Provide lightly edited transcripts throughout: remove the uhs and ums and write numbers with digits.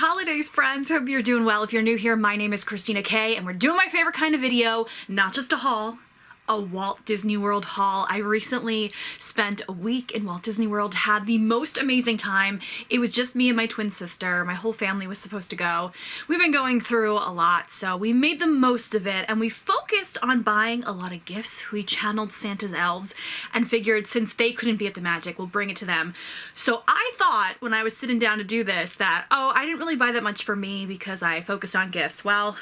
holidays, friends. Hope you're doing well. If you're new here, my name is Christina K, and we're doing my favorite kind of video, not just a haul, a Walt Disney World haul. I recently spent a week in Walt Disney World, had the most amazing time. It was just me and my twin sister. My whole family was supposed to go. We've been going through a lot, so we made the most of it, and we focused on buying a lot of gifts. We channeled Santa's elves and figured since they couldn't be at the magic, we'll bring it to them. So I thought when I was sitting down to do this that, oh, I didn't really buy that much for me because I focused on gifts. Well,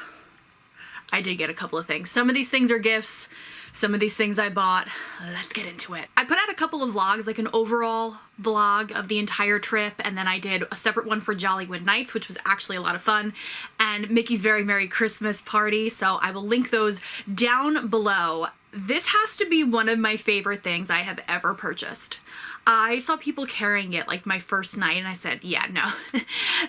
I did get a couple of things. Some of these things are gifts. Some of these things I bought. Let's get into it. I put out a couple of vlogs, like an overall vlog of the entire trip, and then I did a separate one for Jollywood Nights, which was actually a lot of fun, and Mickey's Very Merry Christmas Party, so I will link those down below. This has to be one of my favorite things I have ever purchased. I saw people carrying it like my first night and I said, yeah, no,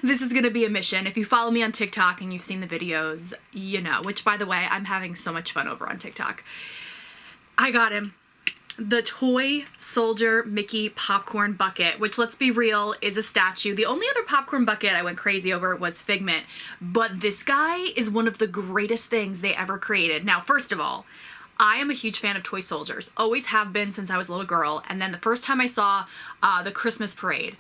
this is gonna be a mission. If you follow me on TikTok and you've seen the videos, you know, which by the way, I'm having so much fun over on TikTok. I got him. The Toy Soldier Mickey popcorn bucket, which, let's be real, is a statue. The only other popcorn bucket I went crazy over was Figment, but this guy is one of the greatest things they ever created. Now, first of all, I am a huge fan of toy soldiers. Always have been since I was a little girl. And then the first time I saw the Christmas parade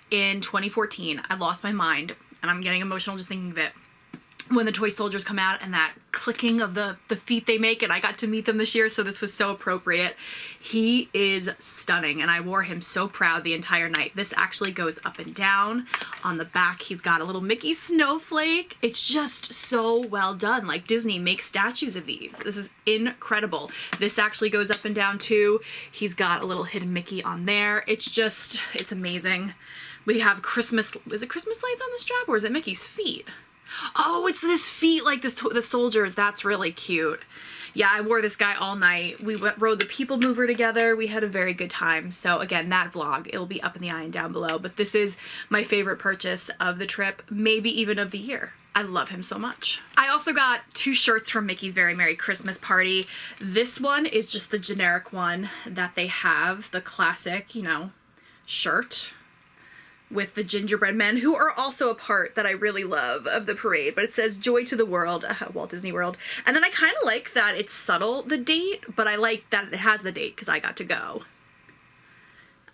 in 2014, I lost my mind, and I'm getting emotional just thinking of it. When the toy soldiers come out and that clicking of the feet they make, and I got to meet them this year, so this was so appropriate. He is stunning, and I wore him so proud the entire night. This actually goes up and down. On the back, he's got a little Mickey snowflake. It's just so well done. Like, Disney makes statues of these. This is incredible. This actually goes up and down too. He's got a little hidden Mickey on there. It's amazing. We have Christmas, is it Christmas lights on the strap, or is it Mickey's feet? Oh, it's this feet like the soldiers. That's really cute. Yeah, I wore this guy all night. We rode the People Mover together. We had a very good time. So again, that vlog, it'll be up in the eye and down below. But this is my favorite purchase of the trip, maybe even of the year. I love him so much. I also got 2 shirts from Mickey's Very Merry Christmas Party. This one is just the generic one that they have, the classic, you know, shirt with the gingerbread men, who are also a part that I really love of the parade, but it says Joy to the World, Walt Disney World. And then I kind of like that it's subtle, the date, but I like that it has the date because I got to go.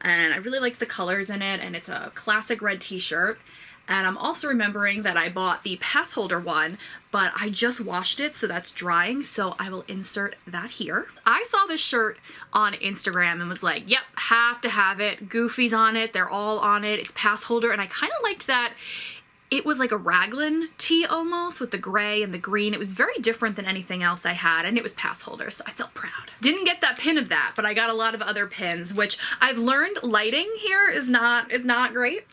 And I really like the colors in it, and it's a classic red t-shirt. And I'm also remembering that I bought the pass holder one, but I just washed it, so that's drying, so I will insert that here. I saw this shirt on Instagram and was like, yep, have to have it. Goofy's on it, they're all on it, it's pass holder, and I kind of liked that it was like a raglan tee almost with the gray and the green. It was very different than anything else I had, and it was pass holder, so I felt proud. Didn't get that pin of that, but I got a lot of other pins, which I've learned lighting here is not great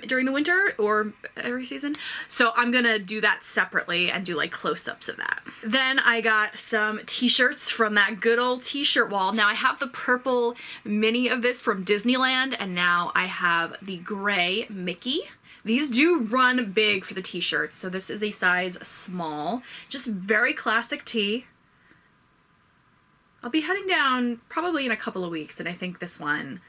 during the winter or every season. So I'm gonna do that separately and do like close-ups of that. Then I got some t-shirts from that good old t-shirt wall. Now I have the purple mini of this from Disneyland, and now I have the gray Mickey. These do run big for the t-shirts, so this is a size small. Just very classic tee. I'll be heading down probably in a couple of weeks, and I think this one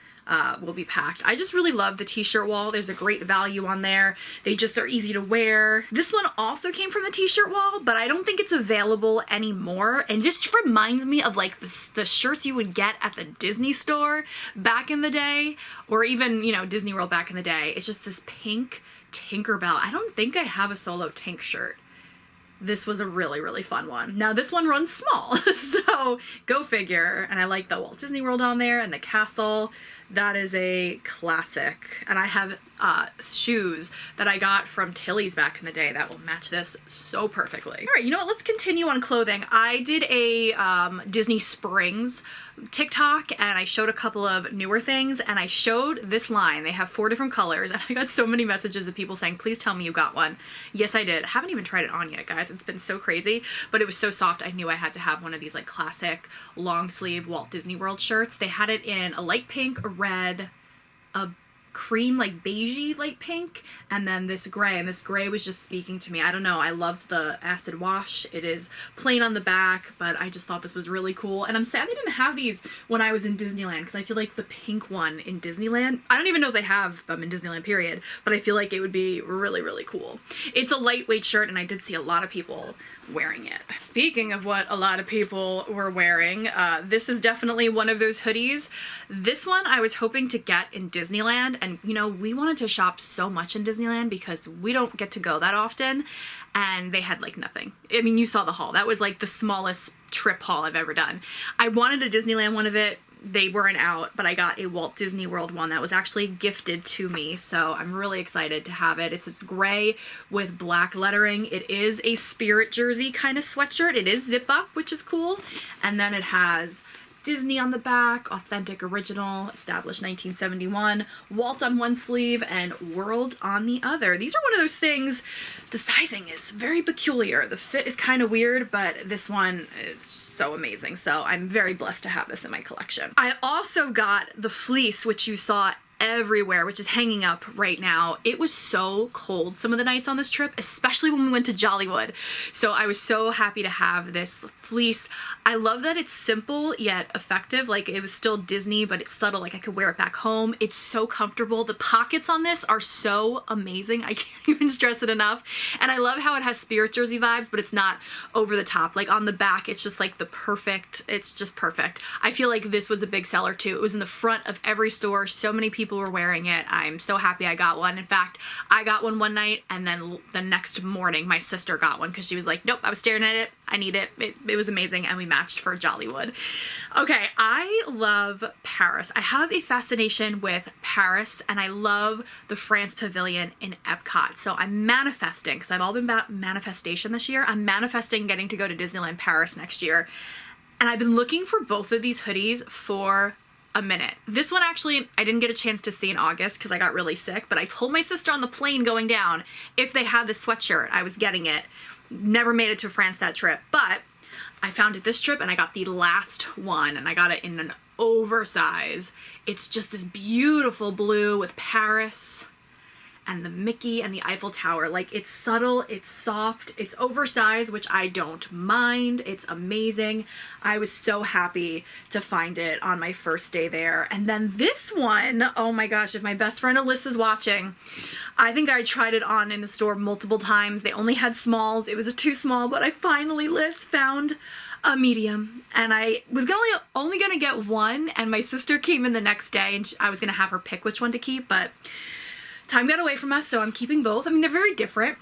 will be packed. I just really love the t-shirt wall. There's a great value on there. They just are easy to wear. This one also came from the t-shirt wall, but I don't think it's available anymore, and just reminds me of like the shirts you would get at the Disney store back in the day, or even, you know, Disney World back in the day. It's just this pink Tinkerbell. I don't think I have a solo Tink shirt. This was a really, really fun one. Now this one runs small, so go figure. And I like the Walt Disney World on there and the castle. That is a classic. And I have shoes that I got from Tilly's back in the day that will match this so perfectly. All right, you know what? Let's continue on clothing. I did a Disney Springs TikTok, and I showed a couple of newer things, and I showed this line. They have 4 different colors, and I got so many messages of people saying, please tell me you got one. Yes, I did. I haven't even tried it on yet, guys. It's been so crazy, but it was so soft. I knew I had to have one of these like classic long sleeve Walt Disney World shirts. They had it in a light pink, a red, a cream, like beigey light pink, and then this gray, and this gray was just speaking to me. I don't know, I loved the acid wash. It is plain on the back, but I just thought this was really cool, and I'm sad they didn't have these when I was in Disneyland, because I feel like the pink one in Disneyland, I don't even know if they have them in Disneyland period, but I feel like it would be really, really cool. It's a lightweight shirt, and I did see a lot of people wearing it. Speaking of what a lot of people were wearing, this is definitely one of those hoodies. This one I was hoping to get in Disneyland, and you know, we wanted to shop so much in Disneyland because we don't get to go that often, and they had like nothing. I mean, you saw the haul. That was like the smallest trip haul I've ever done. I wanted a Disneyland one of it. They weren't out, but I got a Walt Disney World one that was actually gifted to me, so I'm really excited to have it. It's this gray with black lettering. It is a Spirit jersey kind of sweatshirt. It is zip up, which is cool, and then it has Disney on the back, authentic original, established 1971, Walt on one sleeve, and World on the other. These are one of those things, the sizing is very peculiar. The fit is kind of weird, but this one is so amazing. So I'm very blessed to have this in my collection. I also got the fleece, which you saw everywhere, which is hanging up right now. It was so cold some of the nights on this trip, especially when we went to Jollywood. So I was so happy to have this fleece. I love that it's simple yet effective. Like, it was still Disney, but it's subtle. Like, I could wear it back home. It's so comfortable. The pockets on this are so amazing. I can't even stress it enough. And I love how it has Spirit jersey vibes, but it's not over the top. Like, on the back, it's just like the perfect, it's just perfect. I feel like this was a big seller too. It was in the front of every store. So many people were wearing it. I'm so happy I got one. In fact, I got one night, and then the next morning my sister got one because she was like, nope, I was staring at it. I need it. It was amazing, and we matched for Jollywood. Okay, I love Paris. I have a fascination with Paris, and I love the France Pavilion in Epcot. So I'm manifesting, because I've all been about manifestation this year. I'm manifesting getting to go to Disneyland Paris next year. And I've been looking for both of these hoodies for a minute. This one actually I didn't get a chance to see in August because I got really sick, but I told my sister on the plane going down if they had this sweatshirt, I was getting it. Never made it to France that trip, but I found it this trip, and I got the last one, and I got it in an oversize. It's just this beautiful blue with Paris and the Mickey and the Eiffel Tower. Like, it's subtle, it's soft, it's oversized, which I don't mind. It's amazing. I was so happy to find it on my first day there. And then this one, oh my gosh, if my best friend Alyssa's watching, I think I tried it on in the store multiple times. They only had smalls. It was a too small, but I finally, Liz, found a medium, and I was only gonna get one, and my sister came in the next day, and I was gonna have her pick which one to keep, but time got away from us, so I'm keeping both. I mean, they're very different.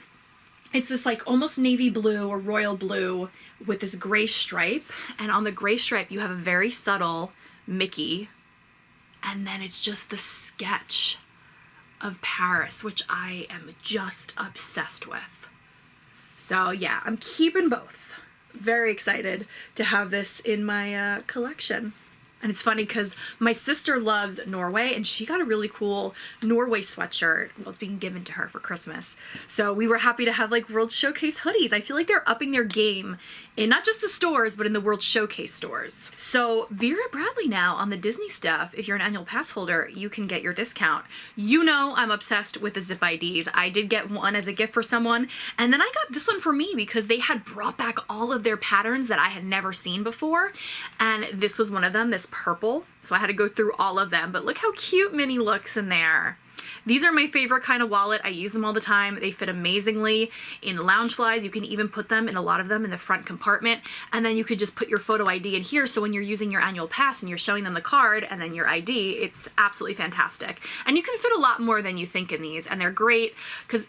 It's this like almost navy blue or royal blue with this gray stripe, and on the gray stripe you have a very subtle Mickey, and then it's just the sketch of Paris, which I am just obsessed with. So yeah, I'm keeping both. Very excited to have this in my collection. And it's funny because my sister loves Norway, and she got a really cool Norway sweatshirt. Well, it's being given to her for Christmas. So we were happy to have like World Showcase hoodies. I feel like they're upping their game in not just the stores, but in the World Showcase stores. So Vera Bradley now on the Disney stuff, if you're an annual pass holder, you can get your discount. You know I'm obsessed with the zip IDs. I did get one as a gift for someone, and then I got this one for me because they had brought back all of their patterns that I had never seen before, and this was one of them, this purple. So I had to go through all of them, but look how cute Minnie looks in there. These are my favorite kind of wallet. I use them all the time. They fit amazingly in Loungeflies. You can even put them in a lot of them in the front compartment, and then you could just put your photo ID in here, so when you're using your annual pass and you're showing them the card and then your ID, it's absolutely fantastic. And you can fit a lot more than you think in these, and they're great because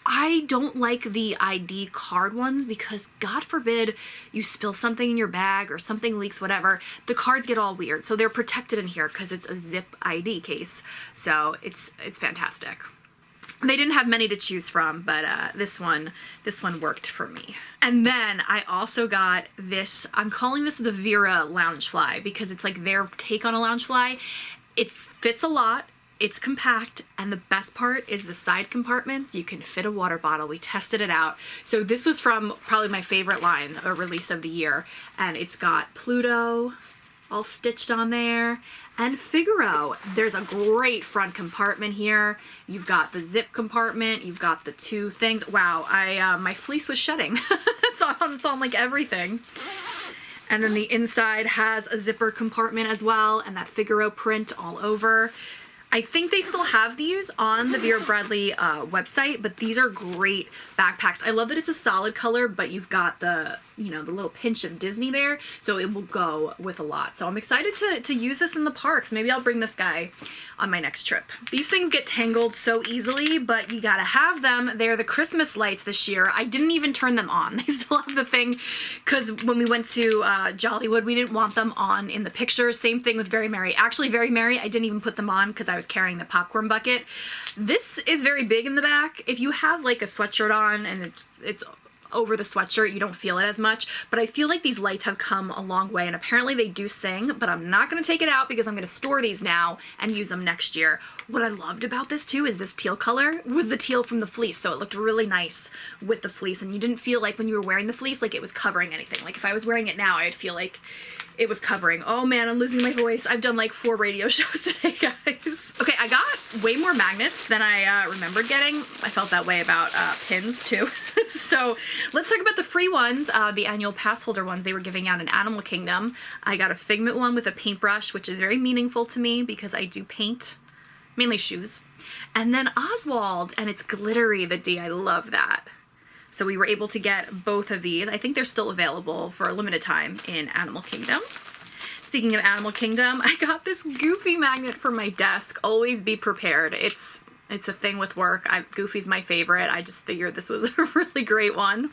I don't like the ID card ones because God forbid you spill something in your bag or something leaks, whatever, the cards get all weird. So they're protected in here because it's a zip ID case. So it's fantastic. They didn't have many to choose from, but this one worked for me. And then I also got this, I'm calling this the Vera Loungefly because it's like their take on a Loungefly. It fits a lot. It's compact, and the best part is the side compartments. You can fit a water bottle. We tested it out. So this was from probably my favorite line, a release of the year, and it's got Pluto all stitched on there. And Figaro, there's a great front compartment here. You've got the zip compartment, you've got the two things. Wow, my fleece was shedding. it's on like everything. And then the inside has a zipper compartment as well, and that Figaro print all over. I think they still have these on the Vera Bradley website, but these are great backpacks. I love that it's a solid color, but you've got the, you know, the little pinch of Disney there, so it will go with a lot. So I'm excited to use this in the parks. Maybe I'll bring this guy on my next trip. These things get tangled so easily, but you gotta have them. They're the Christmas lights this year. I didn't even turn them on. They still have the thing, because when we went to Jollywood, we didn't want them on in the pictures. Same thing with Very Merry. Actually, Very Merry, I didn't even put them on because I was carrying the popcorn bucket. This is very big in the back. If you have like a sweatshirt on and it's over the sweatshirt, you don't feel it as much, but I feel like these lights have come a long way, and apparently they do sing, but I'm not going to take it out because I'm going to store these now and use them next year. What I loved about this too is this teal color was the teal from the fleece, so it looked really nice with the fleece, and you didn't feel like when you were wearing the fleece like it was covering anything. Like if I was wearing it now, I'd feel like it was covering. Oh man, I'm losing my voice. I've done like 4 radio shows today, guys. Okay, I got way more magnets than I remembered getting. I felt that way about pins too. So let's talk about the free ones, the annual pass holder ones they were giving out in Animal Kingdom. I got a Figment one with a paintbrush, which is very meaningful to me because I do paint, mainly shoes. And then Oswald, and it's glittery, the D, I love that. So we were able to get both of these. I think they're still available for a limited time in Animal Kingdom. Speaking of Animal Kingdom, I got this Goofy magnet for my desk. Always be prepared. It's a thing with work. Goofy's my favorite. I just figured this was a really great one.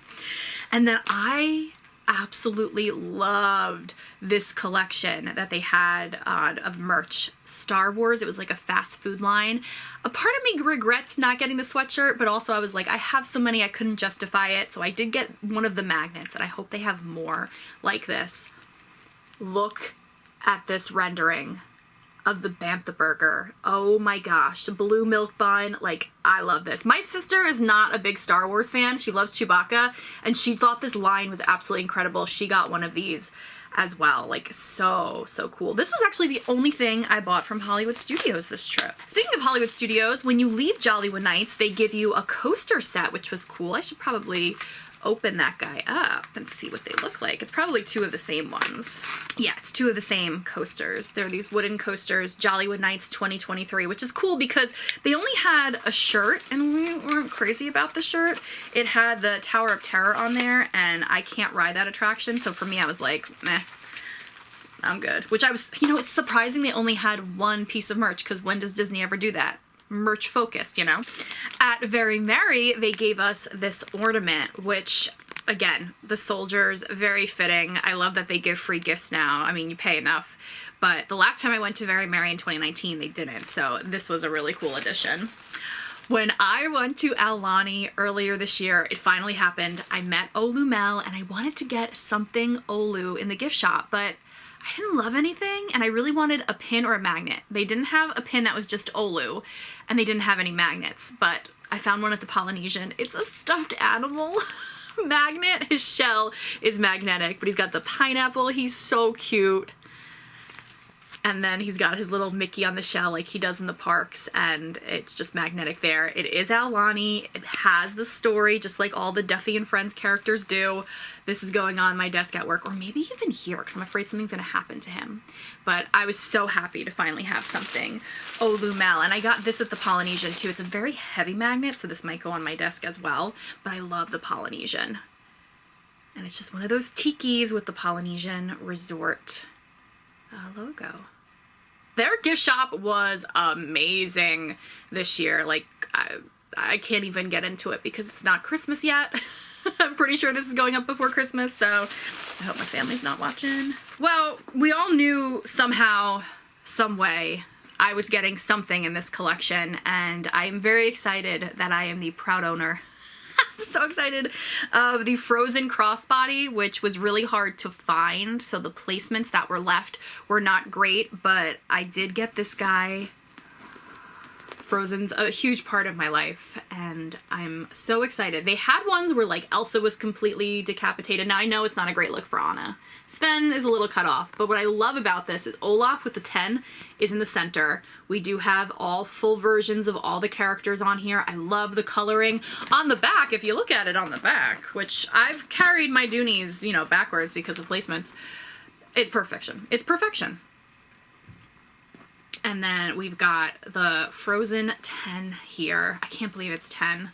And then I absolutely loved this collection that they had of merch. Star Wars, it was like a fast food line. A part of me regrets not getting the sweatshirt, but also I was like, I have so many I couldn't justify it, so I did get one of the magnets, and I hope they have more like this. Look at this rendering of the Bantha Burger. Oh my gosh, the blue milk bun, like, I love this. My sister is not a big Star Wars fan. She loves Chewbacca, and she thought this line was absolutely incredible. She got one of these as well. Like, so cool. This was actually the only thing I bought from Hollywood Studios this trip. Speaking of Hollywood Studios, when you leave Jollywood Nights, they give you a coaster set, which was cool. I should probably open that guy up and see what they look like. It's probably 2 of the same ones. Yeah, it's 2 of the same coasters. They're these wooden coasters, Jollywood Nights 2023, which is cool because they only had a shirt, and we weren't crazy about the shirt. It had the Tower of Terror on there, and I can't ride that attraction, so for me, I was like, meh, I'm good. Which I was, you know, it's surprising they only had 1 piece of merch, because when does Disney ever do that? Merch focused, you know? At Very Merry, they gave us this ornament, which, again, the soldiers, very fitting. I love that they give free gifts now. I mean, you pay enough. But the last time I went to Very Merry in 2019, they didn't. So this was a really cool addition. When I went to Aulani earlier this year, it finally happened. I met Olu Mel, and I wanted to get something Olu in the gift shop, but I didn't love anything, and I really wanted a pin or a magnet. They didn't have a pin that was just Olu, and they didn't have any magnets, but I found one at the Polynesian. It's a stuffed animal magnet. His shell is magnetic, but he's got the pineapple. He's so cute. And then he's got his little Mickey on the shell like he does in the parks, and it's just magnetic there. It is Aulani. It has the story, just like all the Duffy and Friends characters do. This is going on my desk at work, or maybe even here, because I'm afraid something's going to happen to him. But I was so happy to finally have something Olu Mel, and I got this at the Polynesian too. It's a very heavy magnet, so this might go on my desk as well, but I love the Polynesian. And it's just one of those tikis with the Polynesian Resort logo. Their gift shop was amazing this year. Like, I can't even get into it because it's not Christmas yet. I'm pretty sure this is going up before Christmas, so I hope my family's not watching. Well, we all knew somehow, some way, I was getting something in this collection, and I'm very excited that I am the proud owner. So excited of the Frozen crossbody, which was really hard to find, so the placements that were left were not great, but I did get this guy Frozen's a huge part of my life, and I'm so excited. They had ones where like Elsa was completely decapitated. Now I know it's not a great look for Anna. Sven is a little cut off, but what I love about this is Olaf with the 10 is in the center. We do have all full versions of all the characters on here. I love the coloring. On the back, if you look at it on the back, which I've carried my Dooneys, you know, backwards because of placements, it's perfection. It's perfection. And then we've got the Frozen 10 here. I can't believe it's 10.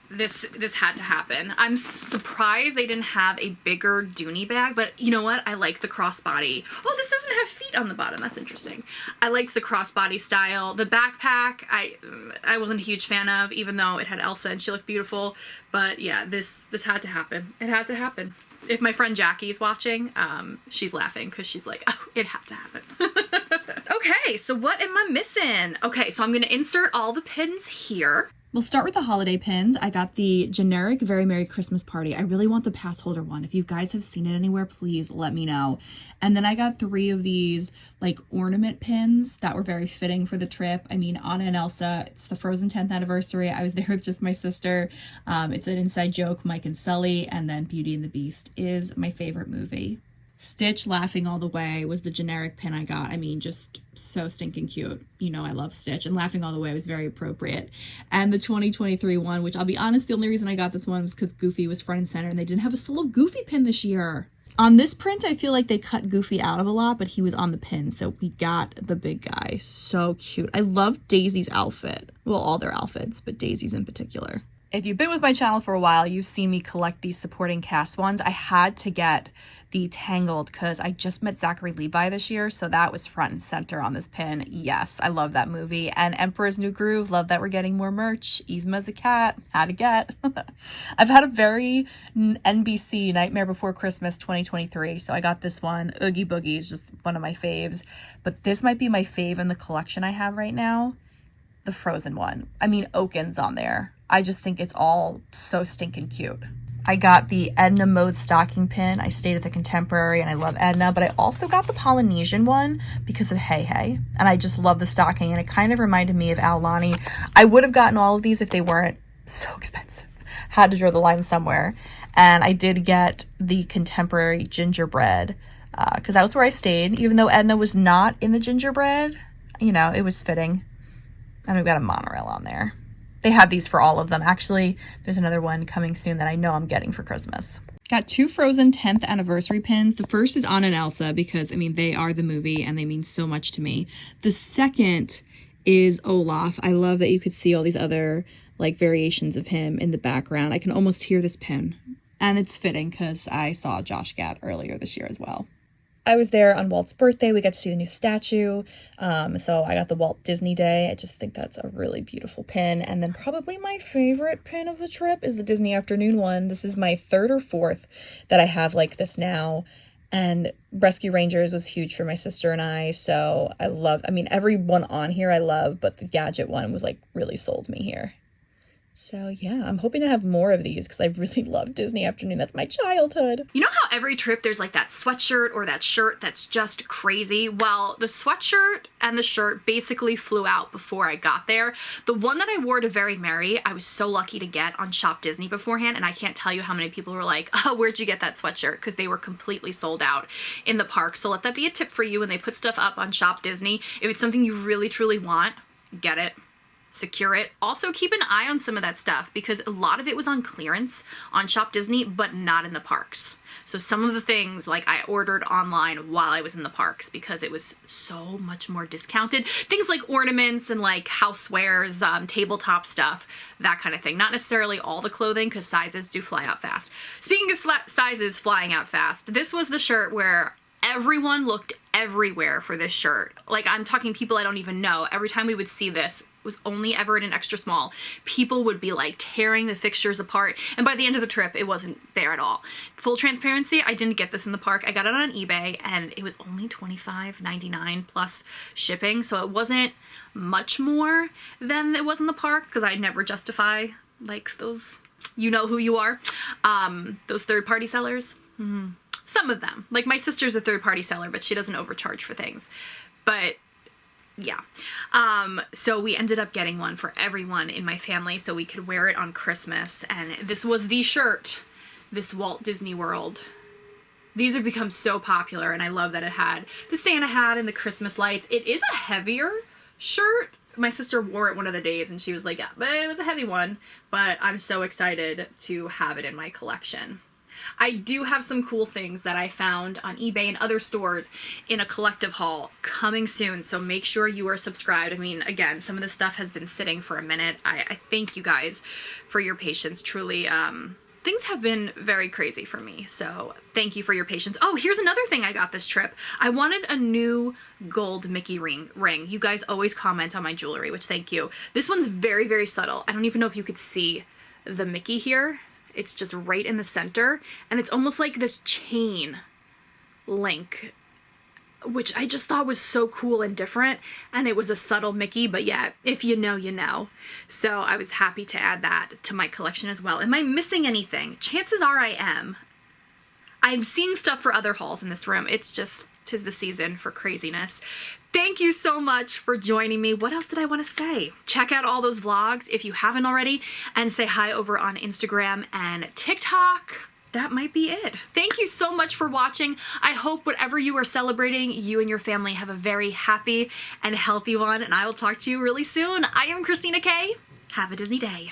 This had to happen. I'm surprised they didn't have a bigger Dooney bag, but you know what? I like the crossbody. Oh, this doesn't have feet on the bottom. That's interesting. I liked the crossbody style. The backpack, I wasn't a huge fan of, even though it had Elsa and she looked beautiful. But yeah, this had to happen. It had to happen. If my friend Jackie's watching, she's laughing because she's like, oh, it had to happen. Okay, so what am I missing? Okay, so I'm going to insert all the pins here. We'll start with the holiday pins. I got the generic Very Merry Christmas Party. I really want the pass holder one. If you guys have seen it anywhere, please let me know. And then I got 3 of these like ornament pins that were very fitting for the trip. I mean, Anna and Elsa, it's the Frozen 10th anniversary. I was there with just my sister. It's an inside joke, Mike and Sully, and then Beauty and the Beast is my favorite movie. Stitch Laughing All the Way was the generic pin I got. I mean, just so stinking cute. You know I love Stitch, and Laughing All the Way was very appropriate. And the 2023 one, which I'll be honest, the only reason I got this one was because Goofy was front and center, and they didn't have a solo Goofy pin this year. On this print, I feel like they cut Goofy out of a lot, but he was on the pin, so we got the big guy. So cute. I love Daisy's outfit. Well, all their outfits, but Daisy's in particular. If you've been with my channel for a while, you've seen me collect these supporting cast ones. I had to get the Tangled because I just met Zachary Levi this year, so that was front and center on this pin. Yes, I love that movie. And Emperor's New Groove, love that we're getting more merch. Yzma's a cat, had to get. I've had a very NBC, Nightmare Before Christmas 2023, so I got this one. Oogie Boogie is just one of my faves, but this might be my fave in the collection I have right now. The Frozen one. I mean, Oaken's on there. I just think it's all so stinking cute. I got the Edna Mode stocking pin. I stayed at the Contemporary and I love Edna, but I also got the Polynesian one because of Hey Hey. And I just love the stocking and it kind of reminded me of Aulani. I would have gotten all of these if they weren't so expensive. Had to draw the line somewhere. And I did get the Contemporary gingerbread because that was where I stayed. Even though Edna was not in the gingerbread, you know, it was fitting. And we've got a monorail on there. They had these for all of them. Actually, there's another one coming soon that I know I'm getting for Christmas. Got 2 Frozen 10th anniversary pins. The first is Anna and Elsa because, I mean, they are the movie and they mean so much to me. The second is Olaf. I love that you could see all these other, like, variations of him in the background. I can almost hear this pin. And it's fitting because I saw Josh Gad earlier this year as well. I was there on Walt's birthday. We got to see the new statue. So I got the Walt Disney Day. I just think that's a really beautiful pin. And then probably my favorite pin of the trip is the Disney Afternoon one. This is my 3rd or 4th that I have like this now. And Rescue Rangers was huge for my sister and I. So I mean, every one on here I love, but the Gadget one was like really sold me here. So yeah, I'm hoping to have more of these because I really love Disney Afternoon. That's my childhood. You know how every trip there's like that sweatshirt or that shirt that's just crazy? Well, the sweatshirt and the shirt basically flew out before I got there. The one that I wore to Very Merry, I was so lucky to get on Shop Disney beforehand, and I can't tell you how many people were like, oh, where'd you get that sweatshirt? Because they were completely sold out in the park. So let that be a tip for you when they put stuff up on Shop Disney. If it's something you really, truly want, get it. Secure it. Also keep an eye on some of that stuff because a lot of it was on clearance on Shop Disney, but not in the parks. So some of the things like I ordered online while I was in the parks because it was so much more discounted. Things like ornaments and like housewares, tabletop stuff, that kind of thing. Not necessarily all the clothing because sizes do fly out fast. Speaking of sizes flying out fast, this was the shirt where everyone looked everywhere for this shirt. Like I'm talking people I don't even know. Every time we would see this, was only ever in an extra small, people would be like tearing the fixtures apart. And by the end of the trip, it wasn't there at all. Full transparency, I didn't get this in the park. I got it on eBay and it was only $25.99 plus shipping. So it wasn't much more than it was in the park because I never justify like those, you know who you are, those third-party sellers. Some of them. Like my sister's a third-party seller, but she doesn't overcharge for things. But yeah. So we ended up getting one for everyone in my family so we could wear it on Christmas. And this was the shirt, this Walt Disney World. These have become so popular, and I love that it had the Santa hat and the Christmas lights. It is a heavier shirt. My sister wore it one of the days and she was like, yeah, but it was a heavy one. But I'm so excited to have it in my collection. I do have some cool things that I found on eBay and other stores in a collective haul coming soon, so make sure you are subscribed. I mean, again, some of this stuff has been sitting for a minute. I thank you guys for your patience, truly. Things have been very crazy for me, so thank you for your patience. Oh, here's another thing I got this trip. I wanted a new gold Mickey ring. You guys always comment on my jewelry, which thank you. This one's very, very subtle. I don't even know if you could see the Mickey here. It's just right in the center, and it's almost like this chain link, which I just thought was so cool and different, and it was a subtle Mickey, but yeah, if you know, you know. So I was happy to add that to my collection as well. Am I missing anything? Chances are I am. I'm seeing stuff for other hauls in this room. It's just, 'tis the season for craziness. Thank you so much for joining me. What else did I want to say? Check out all those vlogs if you haven't already, and say hi over on Instagram and TikTok. That might be it. Thank you so much for watching. I hope whatever you are celebrating, you and your family have a very happy and healthy one, and I will talk to you really soon. I am Christina K. Have a Disney day.